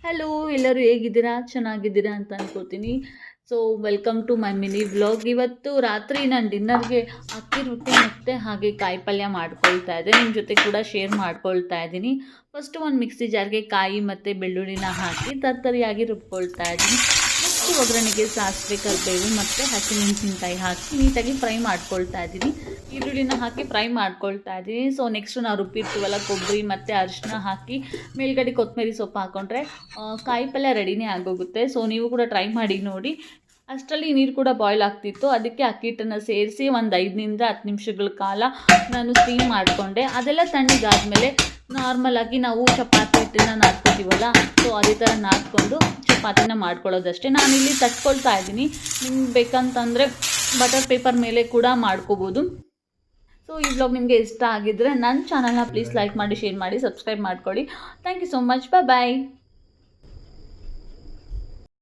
Hello, ಎಲ್ಲರೂ ಹೇಗಿದ್ದೀರಾ? ಚೆನ್ನಾಗಿದ್ದೀರಾ ಅಂತ ಅನ್ಕೋತೀನಿ. So welcome to my mini vlog. ಇವತ್ತು ರಾತ್ರಿ ನಾನು ಡಿನ್ನರ್ಗೆ ಅಕ್ಕಿ ರೊಟ್ಟಿ ಮತ್ತು ಹಾಗೆ ಕಾಯಿ ಪಲ್ಯ ಮಾಡ್ಕೊಳ್ತಾ ಇದ್ದೆ. ನಿಮ್ಮ ಜೊತೆ ಕೂಡ ಶೇರ್ ಮಾಡ್ಕೊಳ್ತಾ ಇದ್ದೀನಿ. ಫಸ್ಟು ಒಂದು ಮಿಕ್ಸಿ ಜಾರ್ಗೆ ಕಾಯಿ ಮತ್ತು ಬೆಳ್ಳುಳ್ಳಿನ ಹಾಕಿ ತರ್ತರಿಯಾಗಿ ರುಬ್ಕೊಳ್ತಾ ಇದ್ದೀನಿ. ನೆಕ್ಸ್ಟ್ ಒಗ್ಗರಣೆಗೆ ಸಾಸಿವೆ, ಕರಿಬೇವು ಮತ್ತು ಹಸಿಮೆಣಸಿನ್ಕಾಯಿ ಹಾಕಿ ನೀಟಾಗಿ ಫ್ರೈ ಮಾಡ್ಕೊಳ್ತಾ ಇದ್ದೀನಿ. ಈರುಳ್ಳಿನ ಹಾಕಿ ಫ್ರೈ ಮಾಡ್ಕೊಳ್ತಾ ಇದ್ದೀನಿ. ಸೊ ನೆಕ್ಸ್ಟು ನಾವು ರುಬ್ಬಿರ್ತೀವಲ್ಲ ಕೊಬ್ಬರಿ ಮತ್ತು ಅರಿಶಿನ ಹಾಕಿ ಮೇಲ್ಗಡೆ ಕೊತ್ತಂಬರಿ ಸೊಪ್ಪು ಹಾಕ್ಕೊಂಡ್ರೆ ಕಾಯಿ ಪಲ್ಯ ರೆಡಿನೇ ಆಗೋಗುತ್ತೆ. ಸೊ ನೀವು ಕೂಡ ಟ್ರೈ ಮಾಡಿ ನೋಡಿ. ಅಷ್ಟರಲ್ಲಿ ನೀರು ಕೂಡ ಬಾಯ್ಲ್ ಆಗ್ತಿತ್ತು. ಅದಕ್ಕೆ ಅಕ್ಕಿ ಹಿಟ್ಟನ್ನು ಸೇರಿಸಿ ಒಂದು 5ರಿಂದ 10 ನಿಮಿಷಗಳ ಕಾಲ ನಾನು ಸ್ಟೀಮ್ ಮಾಡಿಕೊಂಡೆ. ಅದೆಲ್ಲ ತಣ್ಣಗಾದ್ಮೇಲೆ ನಾರ್ಮಲಾಗಿ ನಾವು ಚಪಾತಿ ಹಿಟ್ಟನ್ನು ನಾದ್ಕೊತೀವಲ್ಲ, ಸೊ ಅದೇ ಥರ ನಾದ್ಕೊಂಡು ಚಪಾತಿನ ಮಾಡ್ಕೊಳ್ಳೋದಷ್ಟೇ. ನಾನಿಲ್ಲಿ ತಟ್ಕೊಳ್ತಾ ಇದ್ದೀನಿ. ನಿಮ್ಗೆ ಬೇಕಂತಂದರೆ ಬಟರ್ ಪೇಪರ್ ಮೇಲೆ ಕೂಡ ಮಾಡ್ಕೋಬೋದು. ಸೊ ಈ ವ್ಲಾಗ್ ನಿಮಗೆ ಇಷ್ಟ ಆಗಿದ್ದರೆ ನನ್ನ ಚಾನಲ್ನ ಪ್ಲೀಸ್ ಲೈಕ್ ಮಾಡಿ, ಶೇರ್ ಮಾಡಿ, ಸಬ್ಸ್ಕ್ರೈಬ್ ಮಾಡ್ಕೊಳ್ಳಿ. Thank you so much. Bye.